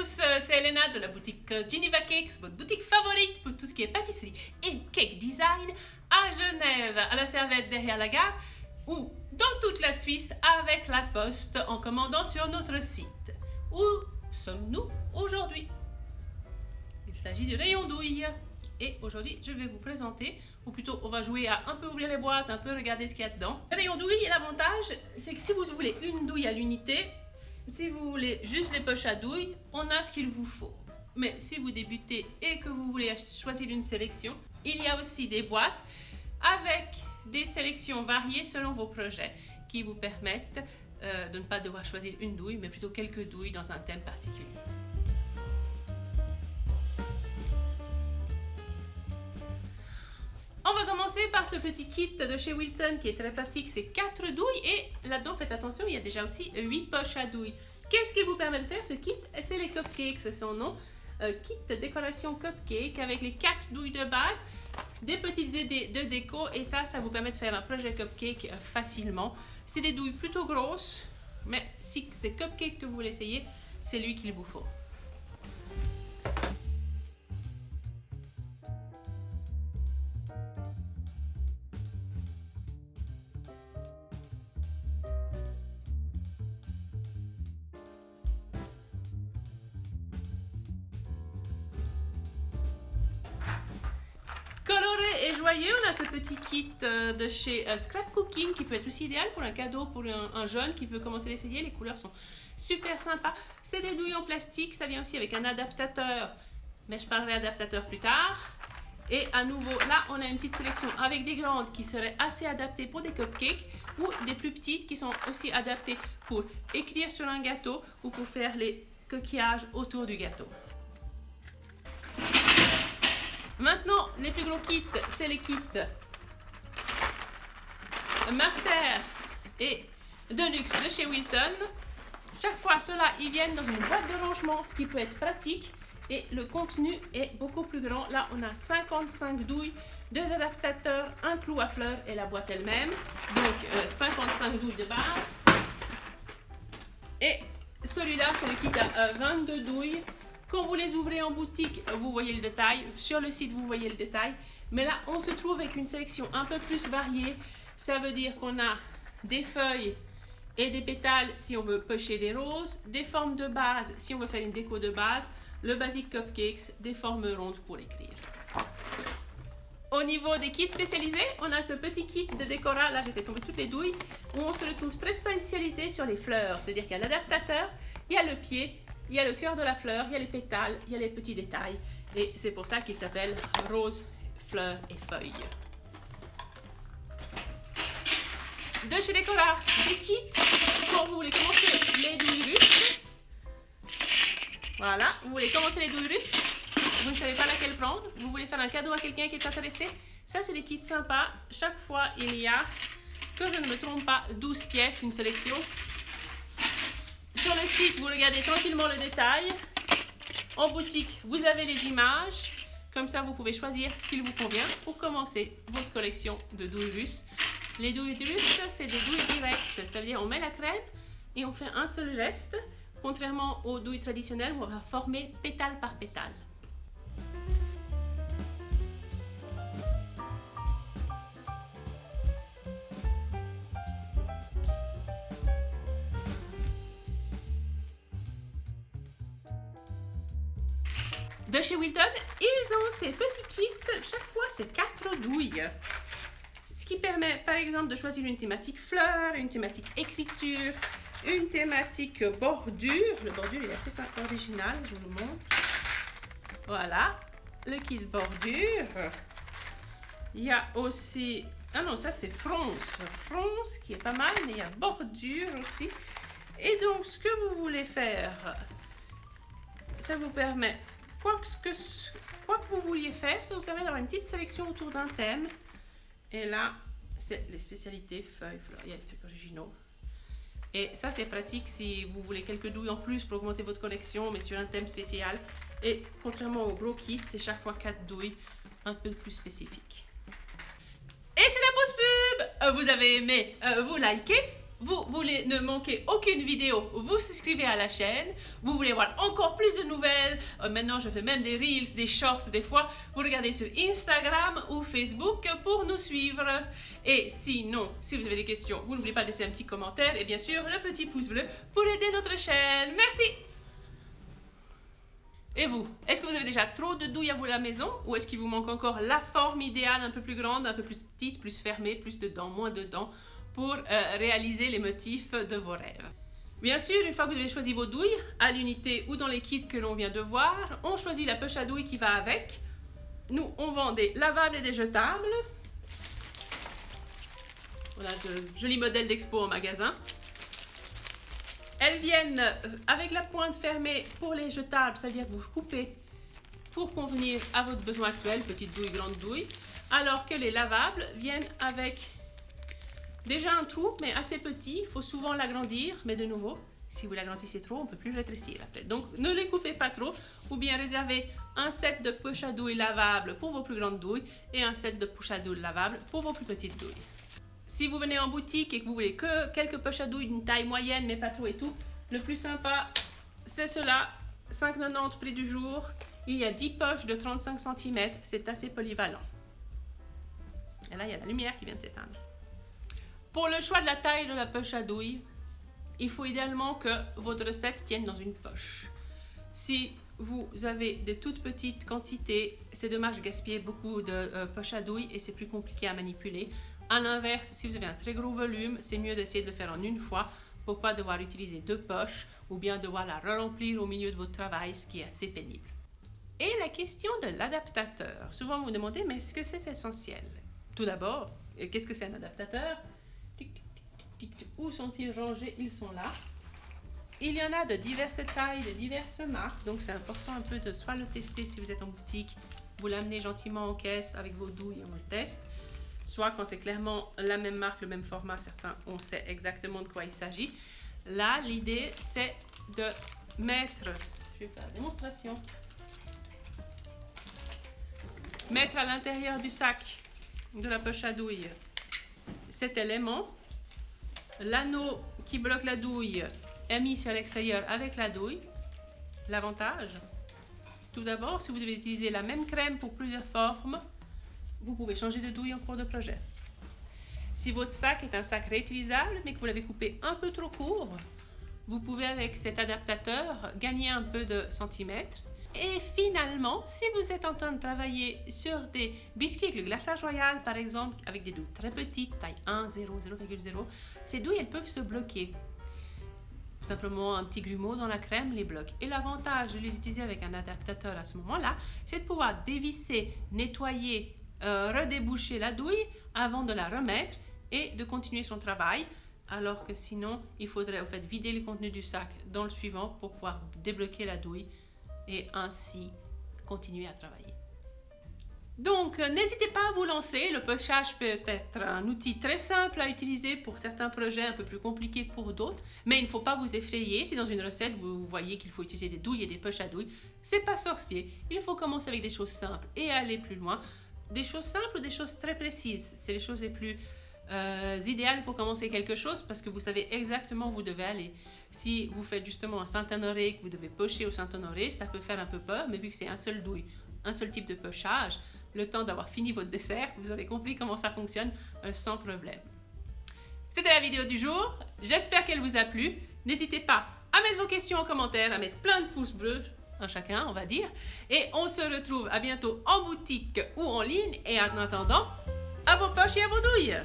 tous, c'est Elena de la boutique Geneva Cakes, votre boutique favorite pour tout ce qui est pâtisserie et cake design à Genève, à la Servette derrière la gare ou dans toute la Suisse avec la poste en commandant sur notre site. Où sommes-nous aujourd'hui? Il s'agit du rayon douille. Et aujourd'hui, je vais vous présenter, ou plutôt on va jouer à un peu ouvrir les boîtes, un peu regarder ce qu'il y a dedans. Le rayon douille, l'avantage, c'est que si vous voulez une douille à l'unité, si vous voulez juste les poches à douille, on a ce qu'il vous faut. Mais si vous débutez et que vous voulez choisir une sélection, il y a aussi des boîtes avec des sélections variées selon vos projets qui vous permettent de ne pas devoir choisir une douille, mais plutôt quelques douilles dans un thème particulier. On va commencer par ce petit kit de chez Wilton qui est très pratique, c'est 4 douilles et là-dedans, faites attention, il y a déjà aussi 8 poches à douilles. Qu'est-ce qu'il vous permet de faire ce kit? C'est les cupcakes, c'est son nom. Kit décoration cupcake avec les 4 douilles de base, des petites idées de déco et ça vous permet de faire un projet cupcake facilement. C'est des douilles plutôt grosses, mais si c'est cupcake que vous voulez essayer, c'est lui qu'il vous faut. Coloré et joyeux, on a ce petit kit de chez Scrap Cooking qui peut être aussi idéal pour un cadeau pour un jeune qui veut commencer à l'essayer. Les couleurs sont super sympas. C'est des douilles en plastique, ça vient aussi avec un adaptateur, mais je parlerai adaptateur plus tard. Et à nouveau, là, on a une petite sélection avec des grandes qui seraient assez adaptées pour des cupcakes ou des plus petites qui sont aussi adaptées pour écrire sur un gâteau ou pour faire les coquillages autour du gâteau. Maintenant, les plus gros kits, c'est les kits Master et Deluxe de chez Wilton. Chaque fois, ceux-là, ils viennent dans une boîte de rangement, ce qui peut être pratique. Et le contenu est beaucoup plus grand. Là, on a 55 douilles, 2 adaptateurs, un clou à fleurs et la boîte elle-même. Donc, 55 douilles de base. Et celui-là, c'est le kit à 22 douilles. Quand vous les ouvrez en boutique, vous voyez le détail. Sur le site, vous voyez le détail. Mais là, on se trouve avec une sélection un peu plus variée. Ça veut dire qu'on a des feuilles et des pétales si on veut pocher des roses, des formes de base si on veut faire une déco de base, le basic cupcakes, des formes rondes pour écrire. Au niveau des kits spécialisés, on a ce petit kit de décorat, là j'ai fait tomber toutes les douilles, où on se retrouve très spécialisé sur les fleurs. C'est-à-dire qu'il y a l'adaptateur, il y a le pied, il y a le cœur de la fleur, il y a les pétales, il y a les petits détails. Et c'est pour ça qu'il s'appelle rose, fleurs et feuilles. De chez Décora, des kits quand vous voulez commencer les douilles russes. Voilà, vous voulez commencer les douilles russes, vous ne savez pas laquelle prendre, vous voulez faire un cadeau à quelqu'un qui est intéressé. Ça, c'est des kits sympas. Chaque fois, il y a, que je ne me trompe pas, 12 pièces, une sélection. Sur le site, vous regardez tranquillement le détail. En boutique, vous avez les images. Comme ça, vous pouvez choisir ce qu'il vous convient pour commencer votre collection de douilles russes. Les douilles russes, c'est des douilles directes. Ça veut dire on met la crème et on fait un seul geste. Contrairement aux douilles traditionnelles, où on va former pétale par pétale. De chez Wilton, ils ont ces petits kits, chaque fois c'est 4 douilles. Ce qui permet par exemple de choisir une thématique fleurs, une thématique écriture, une thématique bordure. Le bordure il est assez simple, original, je vous le montre. Voilà, le kit bordure. Il y a aussi, ah non ça c'est fronce qui est pas mal, mais il y a bordure aussi. Et donc ce que vous voulez faire, ça vous permet, quoi que vous vouliez faire, ça vous permet d'avoir une petite sélection autour d'un thème. Et là, c'est les spécialités feuilles, fleurs, il y a des trucs originaux. Et ça, c'est pratique si vous voulez quelques douilles en plus pour augmenter votre collection, mais sur un thème spécial. Et contrairement au gros kit, c'est chaque fois 4 douilles un peu plus spécifiques. Et c'est la pause pub! Vous avez aimé, vous likez, vous voulez ne manquer aucune vidéo, vous souscrivez à la chaîne. Vous voulez voir encore plus de nouvelles. Maintenant, je fais même des reels, des shorts des fois. Vous regardez sur Instagram ou Facebook pour nous suivre. Et sinon, si vous avez des questions, vous n'oubliez pas de laisser un petit commentaire et bien sûr le petit pouce bleu pour aider notre chaîne. Merci! Et vous, est-ce que vous avez déjà trop de douilles à vous à la maison ou est-ce qu'il vous manque encore la forme idéale, un peu plus grande, un peu plus petite, plus fermée, plus de dents, moins de dents pour réaliser les motifs de vos rêves? Bien sûr, une fois que vous avez choisi vos douilles, à l'unité ou dans les kits que l'on vient de voir, on choisit la poche à douille qui va avec. Nous, on vend des lavables et des jetables. On a de jolis modèles d'expo en magasin. Elles viennent avec la pointe fermée pour les jetables, c'est-à-dire que vous coupez pour convenir à votre besoin actuel, petite douille, grande douille, alors que les lavables viennent avec déjà un trou, mais assez petit. Il faut souvent l'agrandir, mais de nouveau, si vous l'agrandissez trop, on ne peut plus rétrécir la tête. Donc, ne les coupez pas trop, ou bien réservez un set de poches à douille lavables pour vos plus grandes douilles et un set de poches à douille lavables pour vos plus petites douilles. Si vous venez en boutique et que vous voulez que quelques poches à douille d'une taille moyenne, mais pas trop et tout, le plus sympa, c'est cela, 5,90 prix du jour. Il y a 10 poches de 35 cm, c'est assez polyvalent. Et là, il y a la lumière qui vient de s'éteindre. Pour le choix de la taille de la poche à douille, il faut idéalement que votre recette tienne dans une poche. Si vous avez des toutes petites quantités, c'est dommage de gaspiller beaucoup de poches à douille et c'est plus compliqué à manipuler. À l'inverse, si vous avez un très gros volume, c'est mieux d'essayer de le faire en une fois pour ne pas devoir utiliser deux poches ou bien devoir la remplir au milieu de votre travail, ce qui est assez pénible. Et la question de l'adaptateur. Souvent vous vous demandez, mais est-ce que c'est essentiel? Tout d'abord, qu'est-ce que c'est un adaptateur? Où sont-ils rangés? Ils sont là. Il y en a de diverses tailles, de diverses marques, donc c'est important un peu de soit le tester si vous êtes en boutique, vous l'amenez gentiment en caisse avec vos douilles et on le teste. Soit quand c'est clairement la même marque, le même format, certains, on sait exactement de quoi il s'agit. Là, l'idée, c'est de mettre, je vais faire la démonstration, mettre à l'intérieur du sac de la poche à douille cet élément. L'anneau qui bloque la douille est mis sur l'extérieur avec la douille. L'avantage, tout d'abord, si vous devez utiliser la même crème pour plusieurs formes, vous pouvez changer de douille en cours de projet. Si votre sac est un sac réutilisable, mais que vous l'avez coupé un peu trop court, vous pouvez avec cet adaptateur gagner un peu de centimètres. Et finalement, si vous êtes en train de travailler sur des biscuits avec le glaçage royal, par exemple, avec des douilles très petites, taille 1, 0, 0,0, ces douilles, elles peuvent se bloquer. Simplement un petit grumeau dans la crème les bloque. Et l'avantage de les utiliser avec un adaptateur à ce moment-là, c'est de pouvoir dévisser, nettoyer, redéboucher la douille avant de la remettre et de continuer son travail, alors que sinon il faudrait en fait vider le contenu du sac dans le suivant pour pouvoir débloquer la douille et ainsi continuer à travailler. Donc n'hésitez pas à vous lancer, le pochage peut être un outil très simple à utiliser pour certains projets, un peu plus compliqués pour d'autres, mais il ne faut pas vous effrayer. Si dans une recette vous voyez qu'il faut utiliser des douilles et des poches à douille, c'est pas sorcier, il faut commencer avec des choses simples et aller plus loin. Des choses simples ou des choses très précises, c'est les choses les plus idéales pour commencer quelque chose parce que vous savez exactement où vous devez aller. Si vous faites justement un Saint-Honoré, que vous devez pocher au Saint-Honoré, ça peut faire un peu peur, mais vu que c'est un seul douille, un seul type de pochage, le temps d'avoir fini votre dessert, vous aurez compris comment ça fonctionne sans problème. C'était la vidéo du jour, j'espère qu'elle vous a plu. N'hésitez pas à mettre vos questions en commentaire, à mettre plein de pouces bleus, un chacun on va dire, et on se retrouve à bientôt en boutique ou en ligne, et en attendant, à vos poches et à vos douilles!